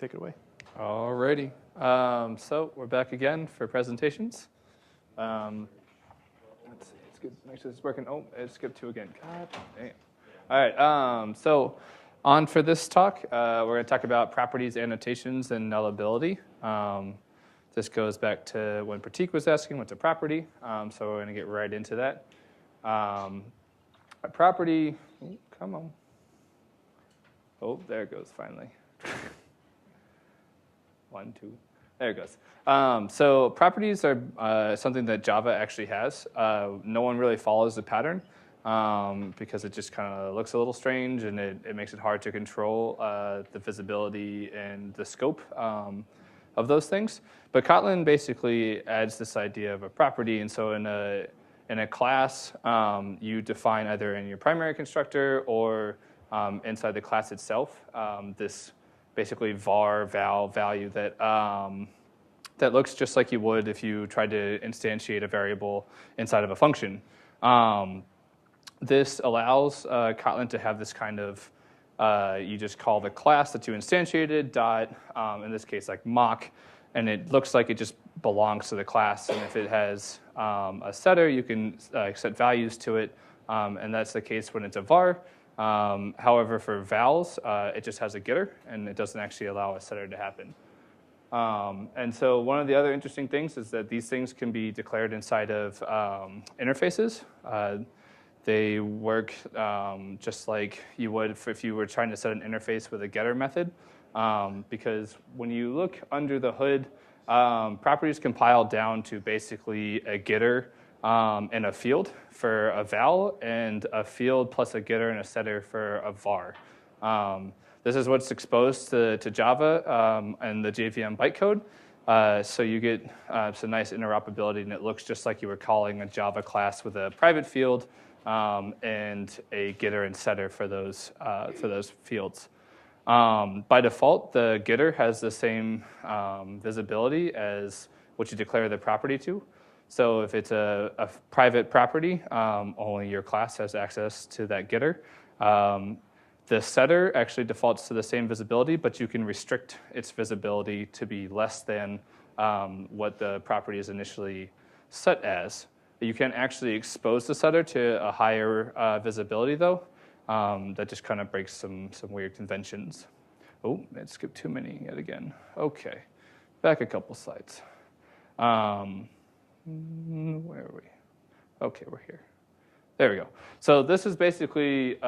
take it away. Alrighty. So we're back again for presentations. Let's see. It's good. Make sure it's working. Oh, it skipped 2 again. God damn. All right. So on for this talk, we're going to talk about properties, annotations, and null ability. This goes back to when Pratik was asking what's a property. So we're going to get right into that. A property. Ooh, come on. Oh, there it goes finally. 1, 2. There it goes. So properties are something that Java actually has. No one really follows the pattern because it just kind of looks a little strange and it makes it hard to control the visibility and the scope of those things. But Kotlin basically adds this idea of a property. And so in a class, you define either in your primary constructor or inside the class itself this basically var val value that that looks just like you would if you tried to instantiate a variable inside of a function. This allows Kotlin to have this kind of you just call the class that you instantiated dot in this case like mock, and it looks like it just belongs to the class. And if it has a setter, you can set values to it, and that's the case when it's a var. However, for vals, it just has a getter, and it doesn't actually allow a setter to happen. And so one of the other interesting things is that these things can be declared inside of interfaces. They work just like you would if you were trying to set an interface with a getter method, because when you look under the hood, properties compile down to basically a getter and a field for a val, and a field plus a getter and a setter for a var. This is what's exposed to Java and the JVM bytecode. So you get some nice interoperability, and it looks just like you were calling a Java class with a private field and a getter and setter for those fields. By default, the getter has the same visibility as what you declare the property to. So if it's a private property, only your class has access to that getter. The setter actually defaults to the same visibility, but you can restrict its visibility to be less than what the property is initially set as. You can actually expose the setter to a higher visibility, though. That just kind of breaks some weird conventions. Oh, it skipped too many yet again. OK, back a couple slides. Where are we? OK, we're here. There we go. So this is basically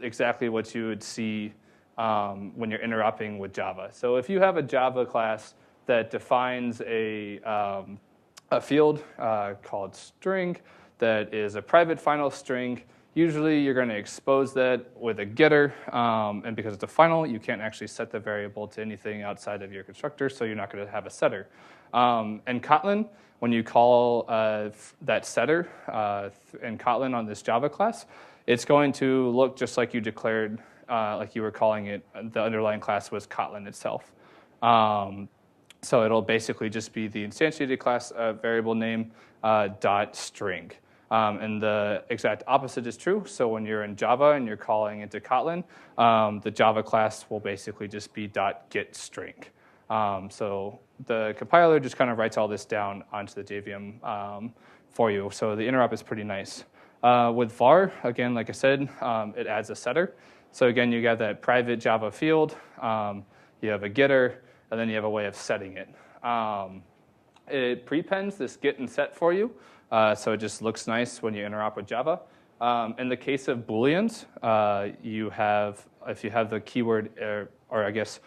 exactly what you would see when you're interoping with Java. So if you have a Java class that defines a field called string that is a private final string, usually you're going to expose that with a getter. And because it's a final, you can't actually set the variable to anything outside of your constructor, so you're not going to have a setter. And Kotlin, when you call that setter in Kotlin on this Java class, it's going to look just like you declared, like you were calling it. The underlying class was Kotlin itself. So it'll basically just be the instantiated class variable name dot string. And the exact opposite is true. So when you're in Java and you're calling into Kotlin, the Java class will basically just be dot get string. So the compiler just kind of writes all this down onto the JVM for you. So the interop is pretty nice. With var, again, like I said, it adds a setter. So again, you got that private Java field. You have a getter, and then you have a way of setting it. It prepends this get and set for you. So it just looks nice when you interop with Java. In the case of Booleans, you have, if you have the keyword, or I guess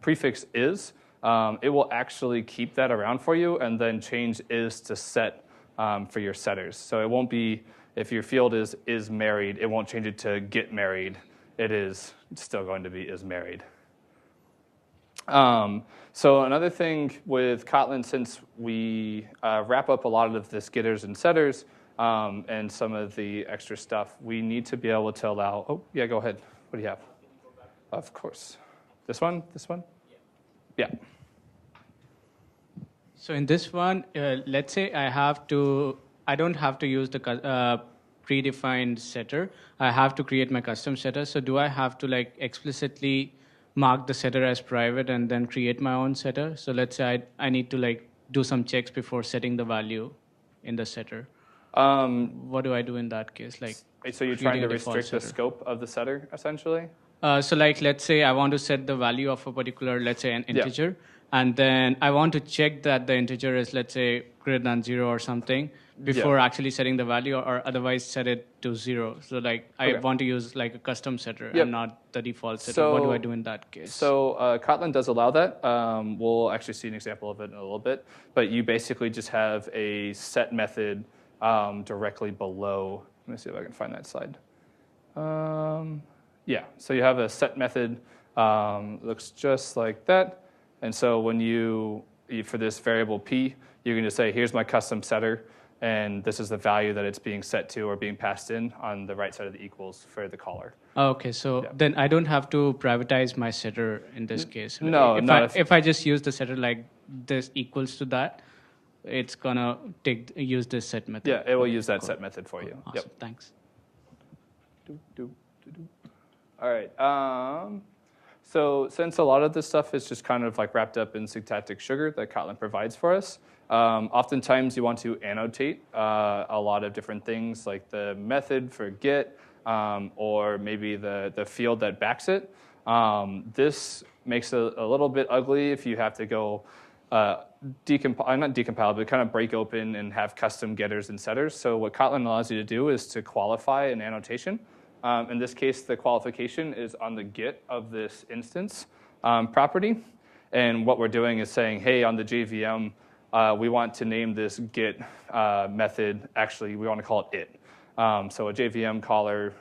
prefix is, it will actually keep that around for you and then change is to set for your setters. So it won't be, if your field is married, it won't change it to get married. It is still going to be is married. So another thing with Kotlin, since we wrap up a lot of this getters and setters and some of the extra stuff, we need to be able to allow, oh, yeah, go ahead. What do you have? Of course. This one? This one? Yeah. So in this one, let's say I don't have to use the predefined setter. I have to create my custom setter. So do I have to like explicitly mark the setter as private and then create my own setter. So let's say I need to like do some checks before setting the value in the setter. What do I do in that case? Like, so you're trying to restrict the scope of the setter, essentially? So like, let's say I want to set the value of a particular, let's say an integer, and then I want to check that the integer is, let's say, greater than 0 or something before actually setting the value, or otherwise set it to 0. So like, I want to use like a custom setter and not the default setter. So, what do I do in that case? So Kotlin does allow that. We'll actually see an example of it in a little bit. But you basically just have a set method directly below. Let me see if I can find that slide. Yeah, so you have a set method, looks just like that. And so when for this variable p, you can just say, here's my custom setter, and this is the value that it's being set to or being passed in on the right side of the equals for the caller. Okay, so then I don't have to privatize my setter in this case. No, if I just use the setter like this equals to that, it's gonna use this set method. Yeah, it will use that set method for you. Awesome, thanks. All right. So since a lot of this stuff is just kind of like wrapped up in syntactic sugar that Kotlin provides for us, oftentimes you want to annotate a lot of different things, like the method for get, or maybe the field that backs it. This makes it a little bit ugly if you have to go not decompile, but kind of break open and have custom getters and setters. So what Kotlin allows you to do is to qualify an annotation. In this case, the qualification is on the get of this instance property. And what we're doing is saying, hey, on the JVM, we want to name this get method. Actually, we want to call it. So a JVM caller,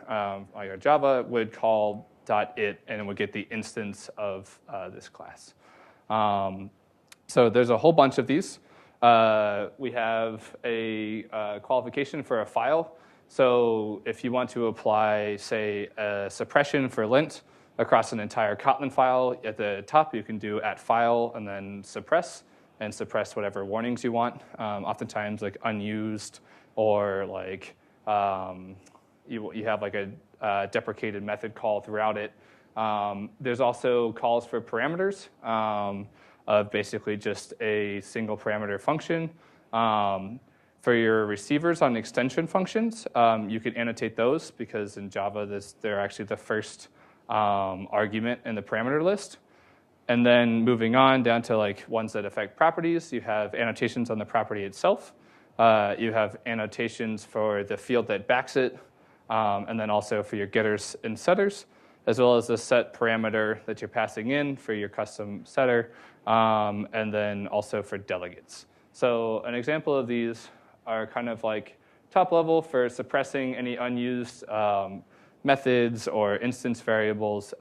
like our Java, would call .it, and it would get the instance of this class. So there's a whole bunch of these. We have a qualification for a file. So if you want to apply, say, a suppression for lint across an entire Kotlin file, at the top you can do @file and then suppress, and suppress whatever warnings you want. Oftentimes like unused, or like you have like a deprecated method call throughout it. There's also calls for parameters of basically just a single parameter function. For your receivers on extension functions, you can annotate those, because in Java, they're actually the first argument in the parameter list. And then moving on down to like ones that affect properties, you have annotations on the property itself. You have annotations for the field that backs it, and then also for your getters and setters, as well as the set parameter that you're passing in for your custom setter, and then also for delegates. So an example of these are kind of like top level for suppressing any unused methods or instance variables.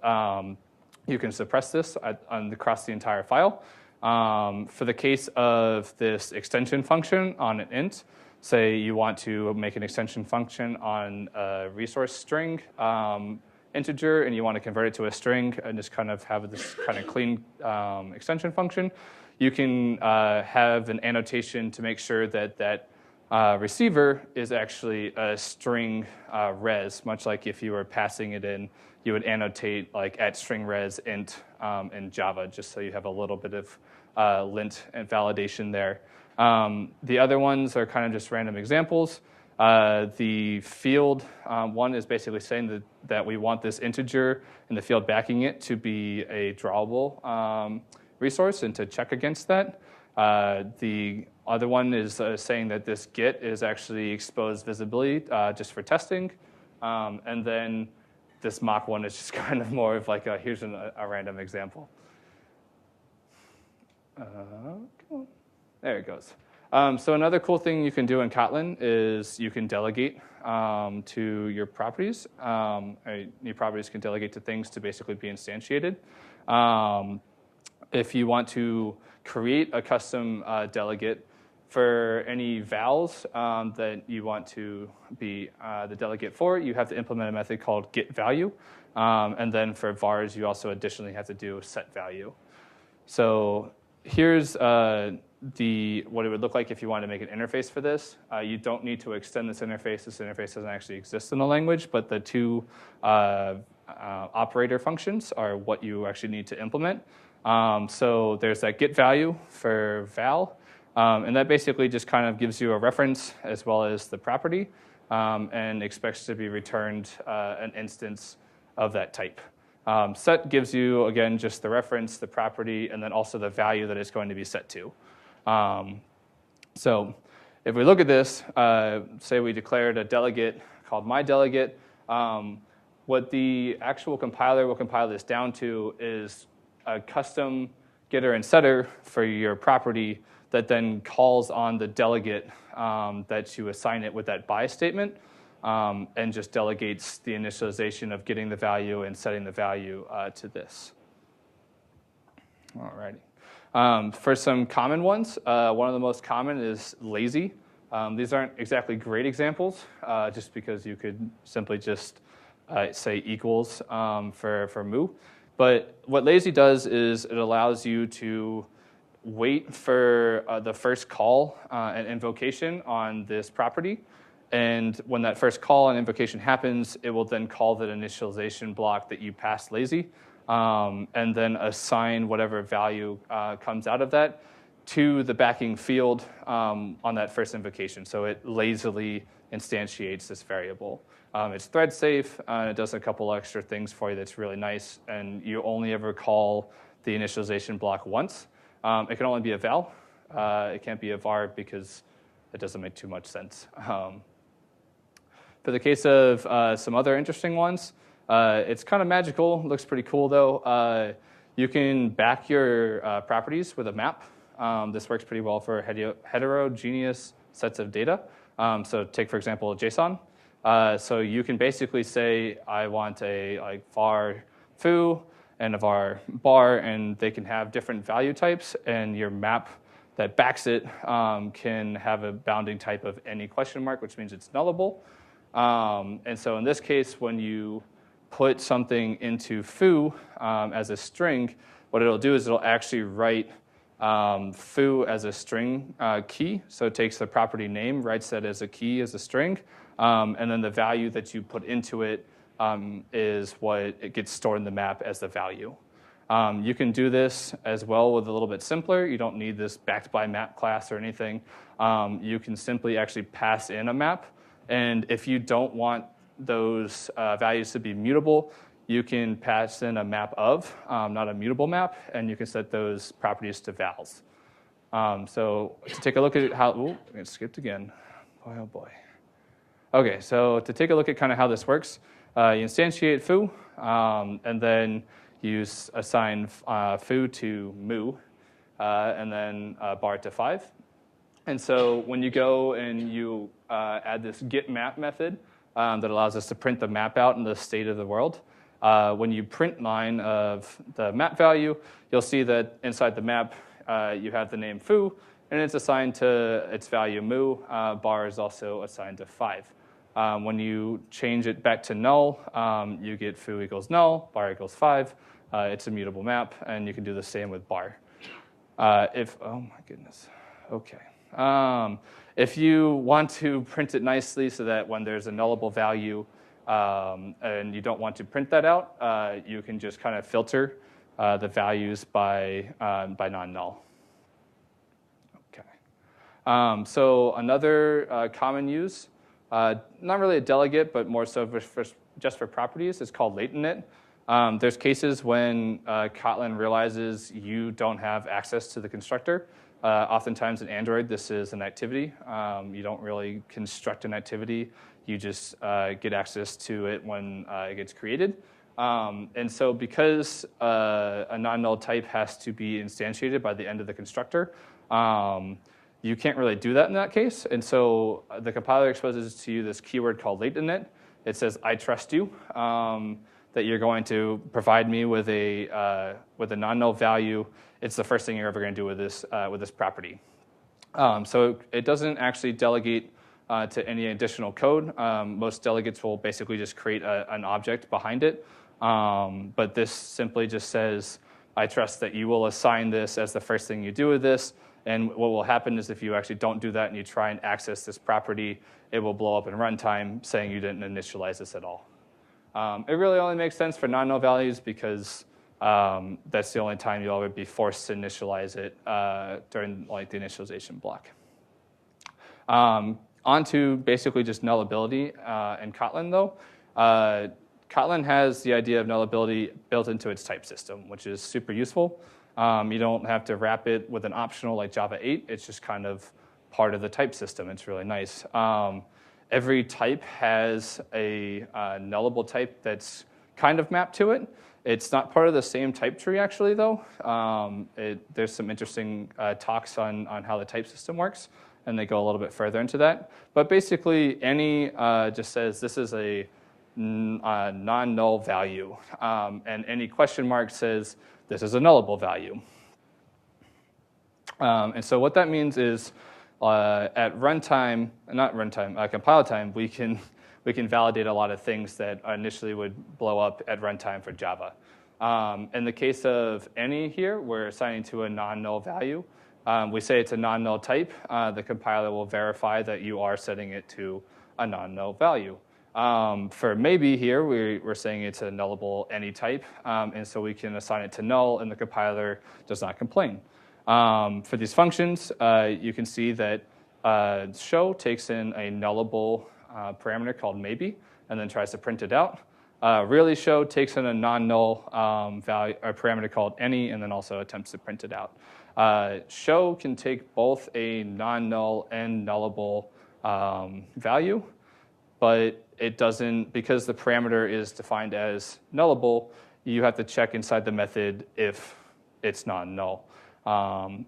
You can suppress this across the entire file. For the case of this extension function on an int, say you want to make an extension function on a resource string integer, and you want to convert it to a string and just kind of have this kind of clean extension function, you can have an annotation to make sure that receiver is actually a string res, much like if you were passing it in, you would annotate like @string res int in Java, just so you have a little bit of lint and validation there. The other ones are kind of just random examples. The field one is basically saying that we want this integer and the field backing it to be a drawable resource and to check against that. The other one is saying that this get is actually exposed visibility just for testing. And then this mock one is just kind of more of like here's a random example. There it goes. So another cool thing you can do in Kotlin is you can delegate to your properties. Your properties can delegate to things to basically be instantiated. If you want to create a custom delegate for any vals that you want to be the delegate for, you have to implement a method called getValue. And then for vars, you also additionally have to do setValue. So here's what it would look like if you wanted to make an interface for this. You don't need to extend this interface. This interface doesn't actually exist in the language, but the two operator functions are what you actually need to implement. So there's that get value for val, and that basically just kind of gives you a reference as well as the property, and expects to be returned an instance of that type. Set gives you, again, just the reference, the property, and then also the value that it's going to be set to. So if we look at this, say we declared a delegate called myDelegate, what the actual compiler will compile this down to is a custom getter and setter for your property that then calls on the delegate that you assign it with that by statement, and just delegates the initialization of getting the value and setting the value to this. All righty. For some common ones, one of the most common is lazy. These aren't exactly great examples, just because you could simply just say equals for moo. But what lazy does is it allows you to wait for the first call and invocation on this property. And when that first call and invocation happens, it will then call that initialization block that you passed lazy, and then assign whatever value comes out of that to the backing field on that first invocation. So it lazily instantiates this variable. It's thread safe, and it does a couple extra things for you that's really nice, and you only ever call the initialization block once. It can only be a val. It can't be a var because it doesn't make too much sense. For the case of some other interesting ones, it's kind of magical. Looks pretty cool, though. You can back your properties with a map. This works pretty well for heterogeneous sets of data. So take, for example, JSON. So you can basically say, I want a var foo and a var bar, and they can have different value types, and your map that backs it can have a bounding type of any question mark, which means it's nullable. And so in this case, when you put something into foo as a string, what it'll do is it'll actually write foo as a string key. So it takes the property name, writes that as a key, as a string, and then the value that you put into it is what it gets stored in the map as the value. You can do this as well with a little bit simpler. You don't need this backed by map class or anything. You can simply actually pass in a map. And if you don't want those values to be mutable, you can pass in a map of, not a mutable map, and you can set those properties to vals. So to take a look at how, ooh, I skipped again. Boy, oh boy. Okay, so to take a look at kind of how this works, you instantiate foo, and then you assign foo to moo, and then bar to 5. And so when you go and you add this get map method that allows us to print the map out in the state of the world, when you print line of the map value, you'll see that inside the map you have the name foo, and it's assigned to its value moo. Bar is also assigned to 5. When you change it back to null, you get foo equals null, bar equals 5. It's a mutable map, and you can do the same with bar. Oh my goodness, okay. If you want to print it nicely so that when there's a nullable value and you don't want to print that out, you can just kind of filter the values by non-null. Okay. So another common use, not really a delegate, but more so just for properties, is called lateinit. There's cases when Kotlin realizes you don't have access to the constructor. Oftentimes in Android, this is an activity. You don't really construct an activity. You just get access to it when it gets created. And so because a non-null type has to be instantiated by the end of the constructor, you can't really do that in that case. And so the compiler exposes to you this keyword called lateinit. It says, I trust you, that you're going to provide me with a non-null value. It's the first thing you're ever going to do with this property. So it doesn't actually delegate to any additional code. Most delegates will basically just create an object behind it. But this simply just says, I trust that you will assign this as the first thing you do with this, And what will happen is if you actually don't do that and you try and access this property, it will blow up in runtime saying you didn't initialize this at all. It really only makes sense for non-null values because that's the only time you'll ever be forced to initialize it during like the initialization block. On to basically just null ability in Kotlin though. Kotlin has the idea of null ability built into its type system, which is super useful. You don't have to wrap it with an optional like Java 8. It's just kind of part of the type system. It's really nice. Every type has a nullable type that's kind of mapped to it. It's not part of the same type tree actually though. There's some interesting talks on how the type system works, and they go a little bit further into that. But basically any just says this is a non-null value, and any question mark says this is a nullable value. And so what that means is at runtime, not runtime, compile time, we can validate a lot of things that initially would blow up at runtime for Java. In the case of any here, we're assigning to a non-null value. We say it's a non-null type. The compiler will verify that you are setting it to a non-null value. For maybe here, we're saying it's a nullable any type, and so we can assign it to null, and the compiler does not complain. For these functions, you can see that show takes in a nullable parameter called maybe, and then tries to print it out. Really show takes in a non-null value or parameter called any, and then also attempts to print it out. Show can take both a non-null and nullable value, but it doesn't, because the parameter is defined as nullable, you have to check inside the method if it's non-null.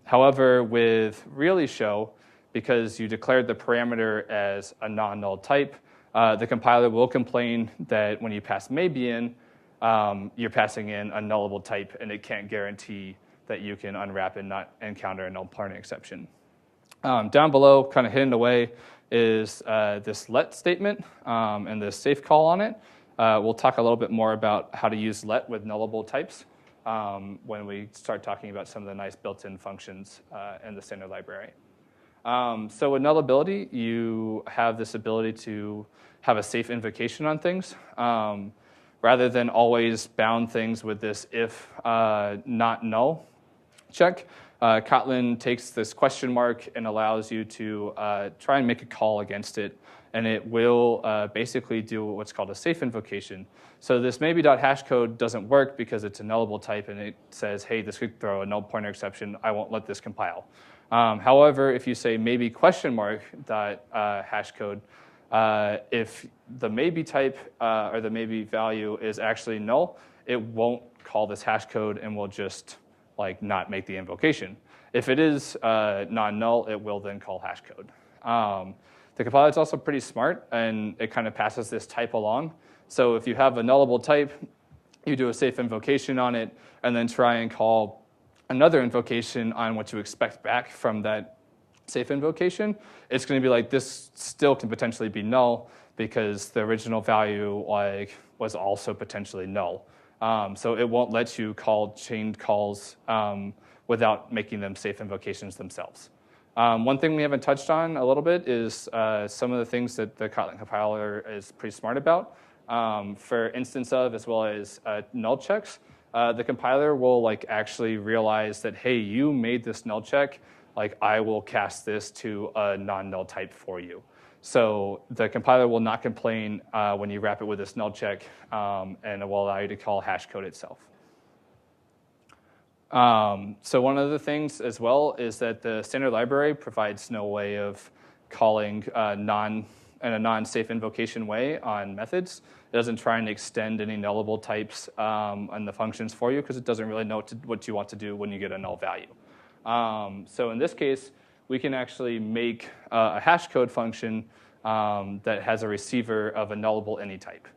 However, with really show, because you declared the parameter as a non-null type, the compiler will complain that when you pass maybe in, you're passing in a nullable type, and it can't guarantee that you can unwrap and not encounter a null pointer exception. Down below, kind of hidden away, is this let statement and this safe call on it. We'll talk a little bit more about how to use let with nullable types when we start talking about some of the nice built-in functions in the standard library. So with null ability, you have this ability to have a safe invocation on things. Rather than always bound things with this if not null check, Kotlin takes this question mark and allows you to try and make a call against it, and it will basically do what's called a safe invocation. So this maybe.hashcode doesn't work because it's a nullable type, and it says, hey, this could throw a null pointer exception. I won't let this compile. However, if you say maybe question mark dot hashcode, if the maybe type or the maybe value is actually null, it won't call this hash code and will just like not make the invocation. If it is non-null, it will then call hash code. The compiler is also pretty smart, and it kind of passes this type along. So if you have a nullable type, you do a safe invocation on it, and then try and call another invocation on what you expect back from that safe invocation. It's going to be like, this still can potentially be null because the original value like was also potentially null. So it won't let you call chained calls without making them safe invocations themselves. One thing we haven't touched on a little bit is some of the things that the Kotlin compiler is pretty smart about. For instance of, as well as null checks, the compiler will like actually realize that, hey, you made this null check, like I will cast this to a non-null type for you. So the compiler will not complain when you wrap it with this null check, and it will allow you to call hash code itself. So one of the things as well is that the standard library provides no way of calling in a non-safe invocation way on methods. It doesn't try and extend any nullable types on the functions for you because it doesn't really know what you want to do when you get a null value. So in this case, we can actually make a hash code function that has a receiver of a nullable any type.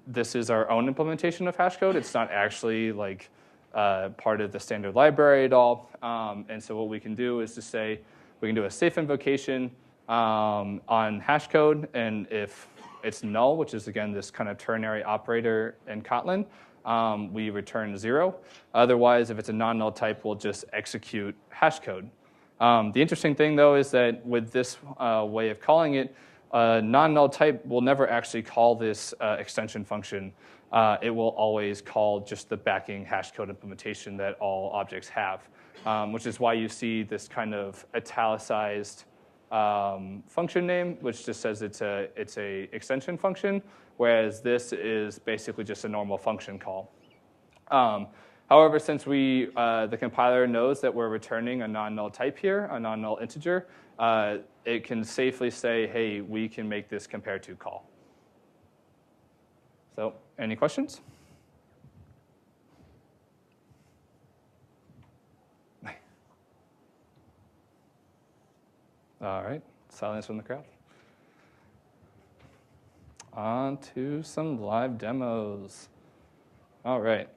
This is our own implementation of hash code. It's not actually like part of the standard library at all. And so what we can do is to say we can do a safe invocation on hash code, and if it's null, which is again this kind of ternary operator in Kotlin, we return 0. Otherwise, if it's a non-null type, we'll just execute hash code. The interesting thing, though, is that with this way of calling it, non-null type will never actually call this extension function. It will always call just the backing hash code implementation that all objects have, which is why you see this kind of italicized function name, which just says it's a extension function, whereas this is basically just a normal function call. However, since the compiler knows that we're returning a non-null type here, a non-null integer, it can safely say, hey, we can make this compare to call. So, any questions? All right, silence from the crowd. On to some live demos. All right.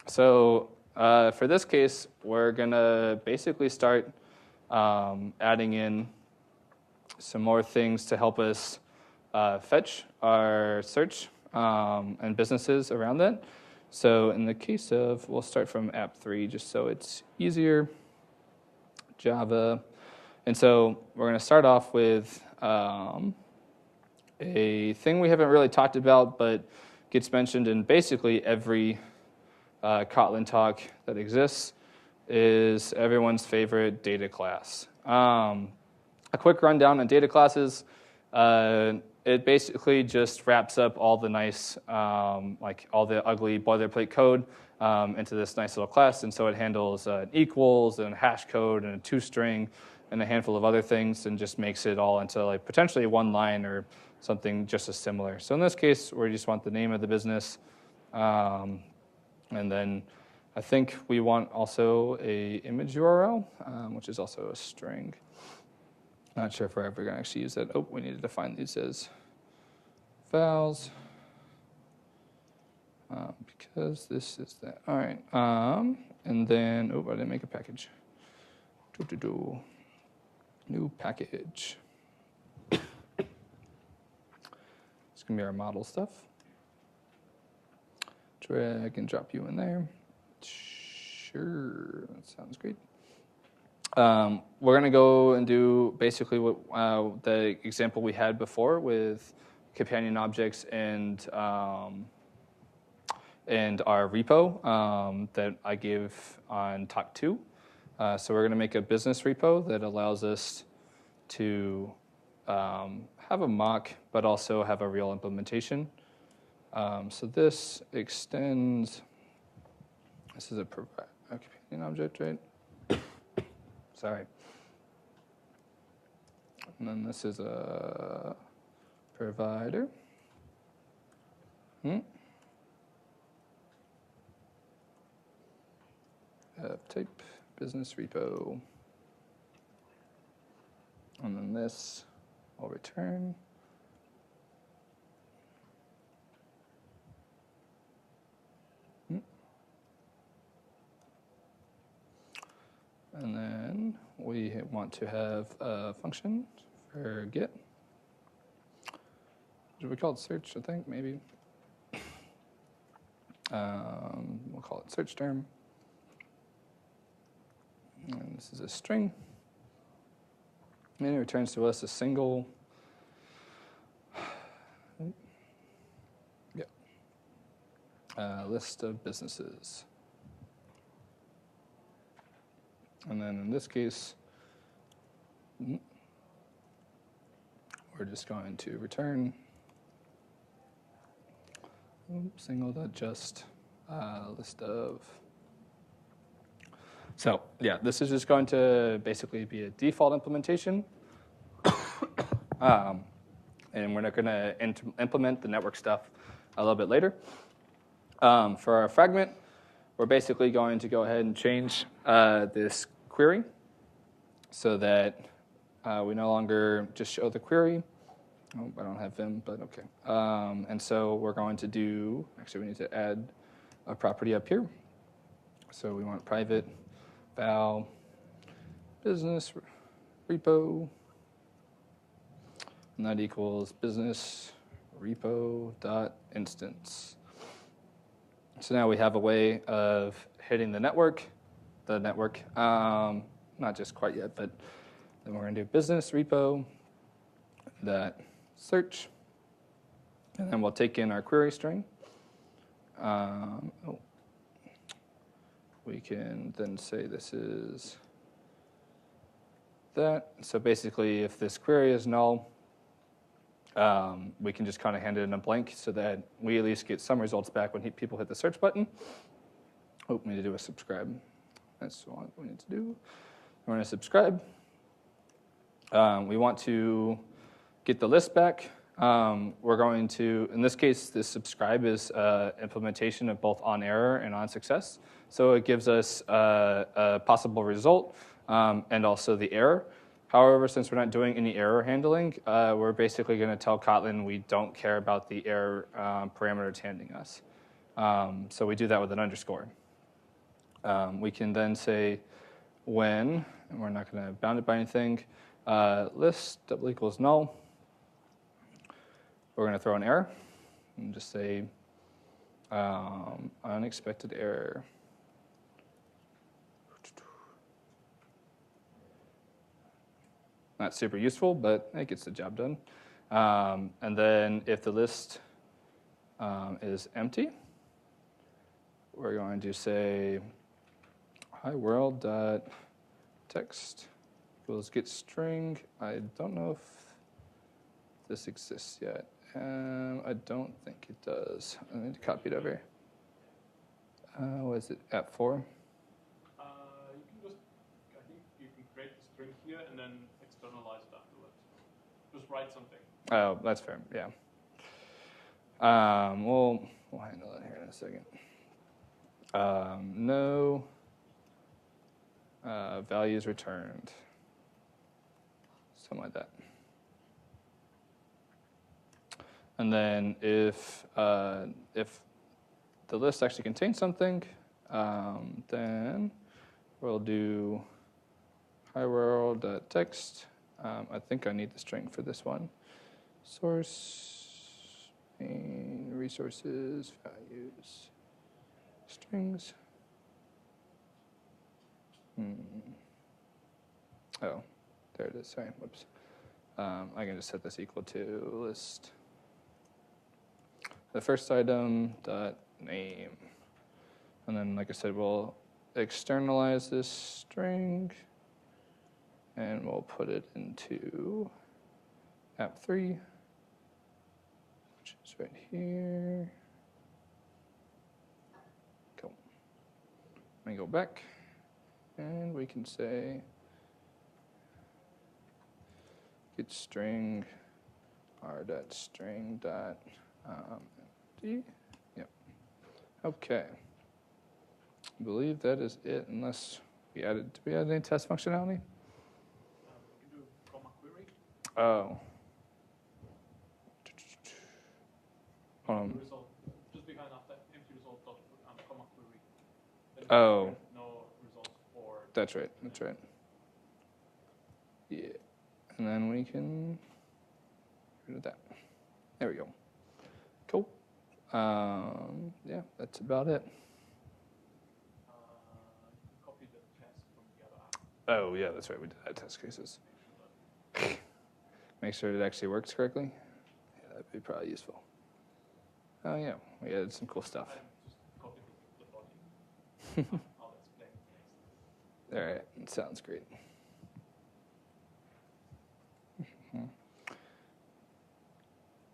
So for this case, we're going to basically start adding in some more things to help us fetch our search and businesses around that. So in the case of, we'll start from app 3 just so it's easier, Java. And so we're going to start off with a thing we haven't really talked about, but gets mentioned in basically every Kotlin talk that exists, is everyone's favorite data class. A quick rundown on data classes. It basically just wraps up all the nice, like all the ugly boilerplate code into this nice little class. And so it handles equals and hash code and a toString and a handful of other things and just makes it all into like potentially one line or something just as similar. So in this case, we just want the name of the business. And then I think we want also a image URL, which is also a string. Not sure if we're ever going to actually use that. Oh, we need to define these as vowels. Because this is that. All right. And then, oh, I didn't make a package. New package. It's going to be our model stuff. Drag and drop you in there. Sure, that sounds great. We're going to go and do basically what the example we had before with companion objects and our repo that I gave on talk 2. So we're going to make a business repo that allows us to have a mock, but also have a real implementation. So this extends, this is a companion object, right? Sorry. And then this is a provider. Type business repo. And then this will return. And then we want to have a function for get. Should we call it search, I think, maybe? We'll call it search term. And this is a string. And it returns to us a single list of businesses. And then in this case, we're just going to return single.just list of. So yeah, this is just going to basically be a default implementation. And we're not going to implement the network stuff a little bit later. For our fragment, we're basically going to go ahead and change this query so that we no longer just show the query. Oh, I don't have Vim, but okay. And so we're going to do, actually we need to add a property up here. So we want private val business repo, and that equals business repo dot instance. So now we have a way of hitting the network, not just quite yet, but then we're going to do business repo that search, and then we'll take in our query string. We can then say this is that. So basically, if this query is null, we can just kind of hand it in a blank so that we at least get some results back when people hit the search button. Oh, we need to do a subscribe. That's what we need to do. We're going to subscribe. We want to get the list back. We're going to, in this case, this subscribe is implementation of both on error and on success. So it gives us a possible result and also the error. However, since we're not doing any error handling, we're basically going to tell Kotlin we don't care about the error parameter it's handing us. So we do that with an underscore. We can then say when, and we're not going to bound it by anything, list double equals null. We're going to throw an error and just say unexpected error. Not super useful, but it gets the job done. And then if the list is empty, we're going to say hi world.text equals get string. I don't know if this exists yet. I don't think it does. I need to copy it over here. What is it, at 4? You can just, I think you can create the string here and then externalize it afterwards. Just write something. Oh, that's fair, yeah. We'll handle it here in a second. No values returned. Something like that. And then if the list actually contains something, then we'll do hi world.text. I think I need the string for this one. Source, main, resources, values, strings. Oh, there it is. Sorry, whoops. I can just set this equal to list. The first item dot name, and then like I said, we'll externalize this string, and we'll put it into app3, which is right here. Cool. Let me go back, and we can say get string r.string dot empty. Yep. Okay. I believe that is it, unless we added. Did we add any test functionality? You can do comma query. Oh. Hold on. Result, just behind after empty result dot comma query. Then Oh. No results for. That's right. That's right. Yeah. And then we can get rid of that. There we go. Cool. Yeah, that's about it. Copy the test from the other app. Oh, yeah, that's right. We did add test cases. Make sure it actually works correctly. Yeah, that'd be probably useful. Oh, yeah, we added some cool stuff. Just copy the body. I'll explain next. All right, it sounds great.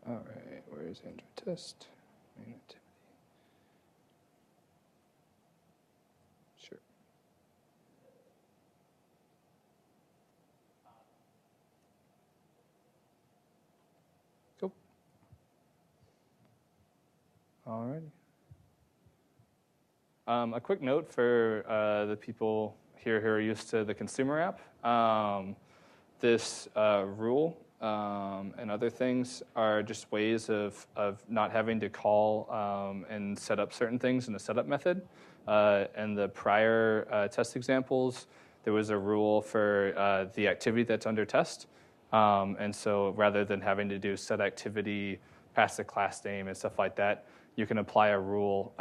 All right, where's Android test? Main activity. Sure. Cool. All righty. A quick note for the people here who are used to the consumer app. This rule and other things are just ways of not having to call and set up certain things in the setup method. In the prior test examples, there was a rule for the activity that's under test. And so rather than having to do set activity, pass the class name, and stuff like that, you can apply a rule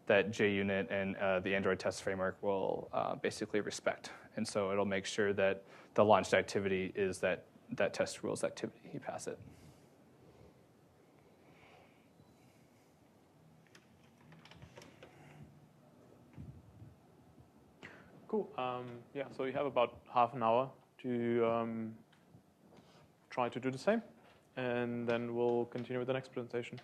that JUnit and the Android test framework will basically respect. And so it'll make sure that the launched activity is that test rules activity. You pass it. Cool. Yeah, so you have about half an hour to try to do the same, and then we'll continue with the next presentation.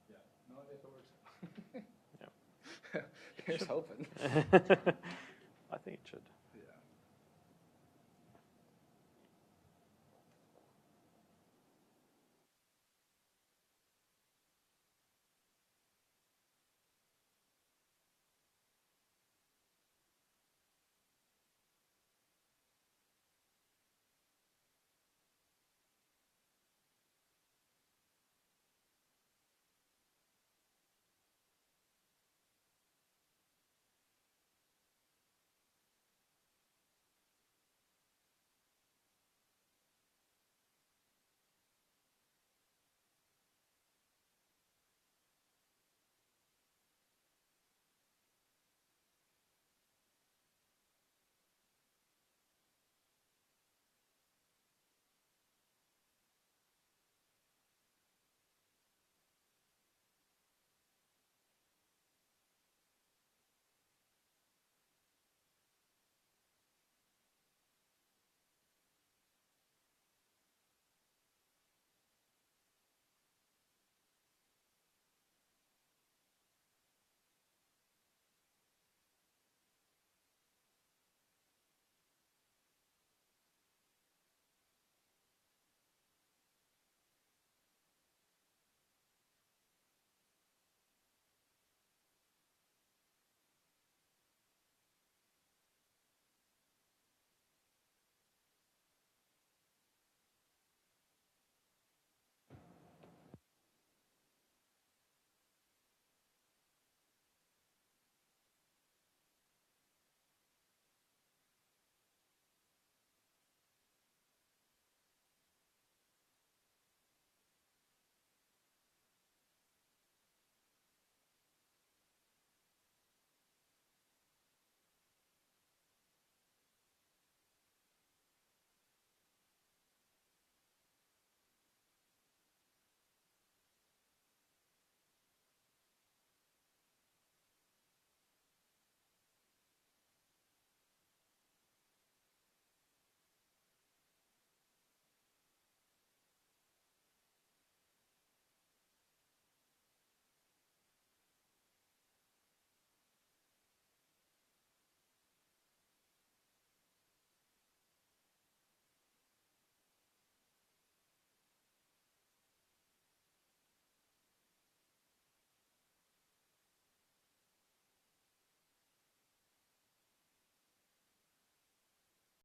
Yeah, nowadays it works. Yeah. Here's hoping. I think it should.